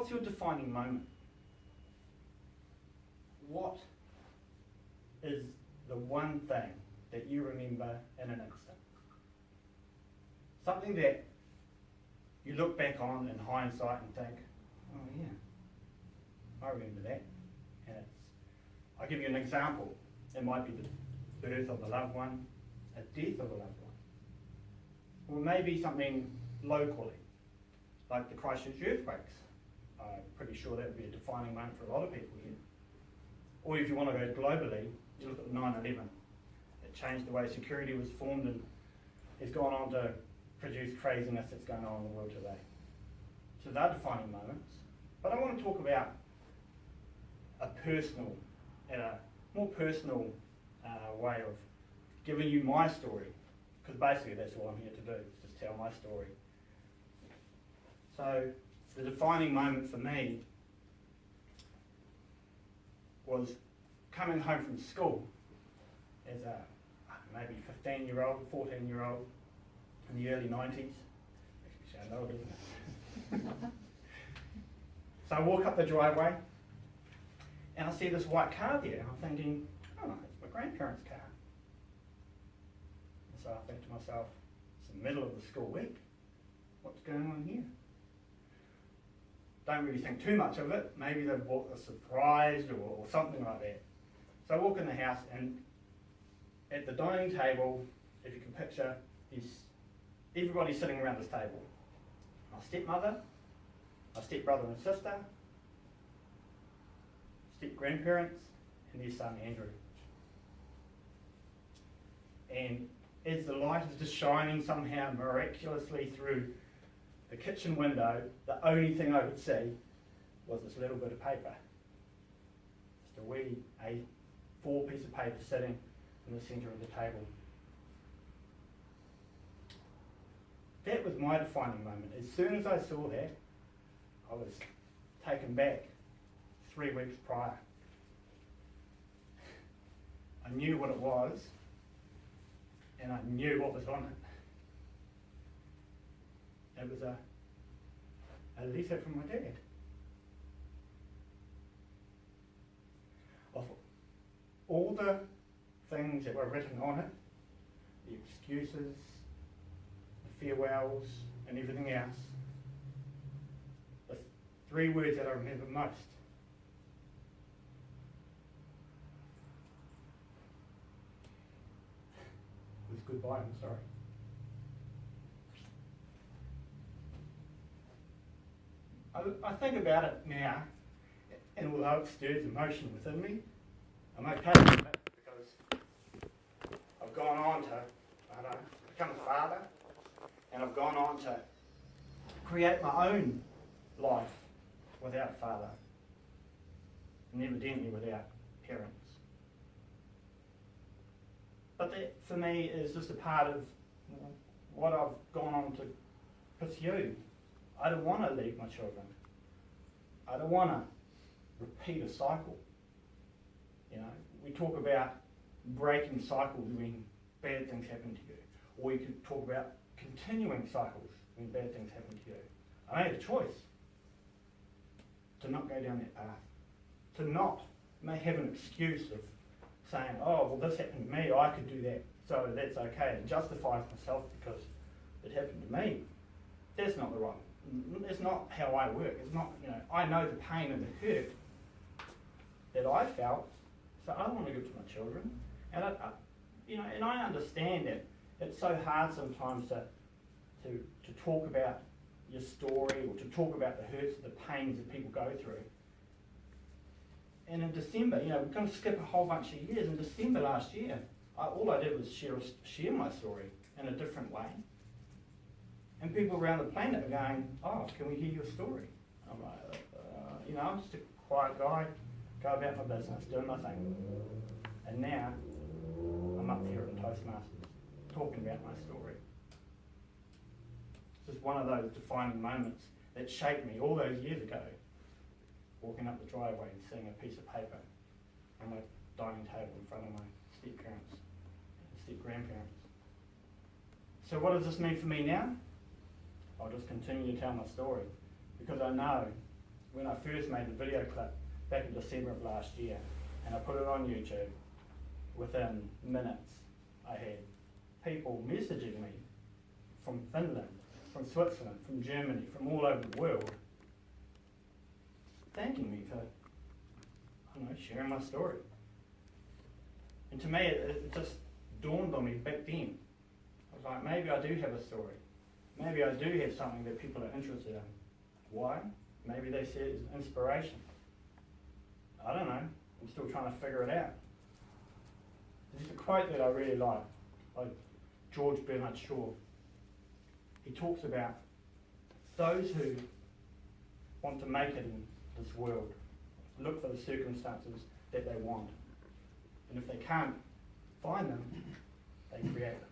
what's your defining moment? What is the one thing that you remember in an instant? Something that you look back on in hindsight and think, oh yeah, I remember that. And I'll give you an example. It might be the birth of a loved one, a death of a loved one, or maybe something locally, like the Christchurch earthquakes. I'm pretty sure that would be a defining moment for a lot of people here. Or if you want to go globally, you look at 9/11. It changed the way security was formed and has gone on to produce craziness that's going on in the world today. So they're defining moments. But I want to talk about a more personal way of giving you my story, because basically that's all I'm here to do, is just tell my story. So the defining moment for me was coming home from school as a maybe 15-year-old, 14-year-old in the early 90s. Makes me sound old, doesn't it? So I walk up the driveway and I see this white car there, and I'm thinking, oh, it's my grandparents' car. And so I think to myself, it's the middle of the school week. What's going on here? Don't really think too much of it. Maybe they've bought a surprise or something like that. So I walk in the house, and at the dining table, if you can picture, everybody's sitting around this table. My stepmother, my stepbrother and sister, step-grandparents, and their son Andrew. And as the light is just shining somehow miraculously through the kitchen window, the only thing I could see was this little bit of paper. Just a wee A4 piece of paper sitting in the centre of the table. That was my defining moment. As soon as I saw that, I was taken back 3 weeks prior. I knew what it was, and I knew what was on it. It was a letter from my dad. Of all the things that were written on it, the excuses, the farewells, and everything else, the 3 words that I remember most was goodbye, I'm sorry. I think about it now, and although it stirs emotion within me, I'm okay with it because I've gone on to, become a father, and I've gone on to create my own life without a father, and evidently without parents. But that, for me, is just a part of what I've gone on to pursue. I don't want to leave my children. I don't want to repeat a cycle. You know, we talk about breaking cycles when bad things happen to you, or we could talk about continuing cycles when bad things happen to you. I made a choice to not go down that path, to not may have an excuse of saying, oh, well, this happened to me, I could do that, so that's okay, and justify myself because it happened to me. That's not the right. It's not how I work. It's not, I know the pain and the hurt that I felt, so I don't want to give it to my children. And and I understand that it's so hard sometimes to talk about your story or to talk about the hurts, the pains that people go through. And in December, we're going to skip a whole bunch of years. In December last year, all I did was share my story in a different way. And people around the planet are going, oh, can we hear your story? I'm like, I'm just a quiet guy, go about my business, doing my thing. And now, I'm up here at the Toastmasters, talking about my story. It's just one of those defining moments that shaped me all those years ago, walking up the driveway and seeing a piece of paper on my dining table in front of my step-parents and step-grandparents. So what does this mean for me now? I'll just continue to tell my story because I know when I first made the video clip back in December of last year, and I put it on YouTube. Within minutes, I had people messaging me from Finland, from Switzerland, from Germany, from all over the world, thanking me for, I don't know, sharing my story. And to me, it just dawned on me back then. I was like, maybe I do have a story. Maybe I do have something that people are interested in. Why? Maybe they see it as inspiration. I don't know. I'm still trying to figure it out. There's a quote that I really like George Bernard Shaw. He talks about those who want to make it in this world look for the circumstances that they want. And if they can't find them, they create them.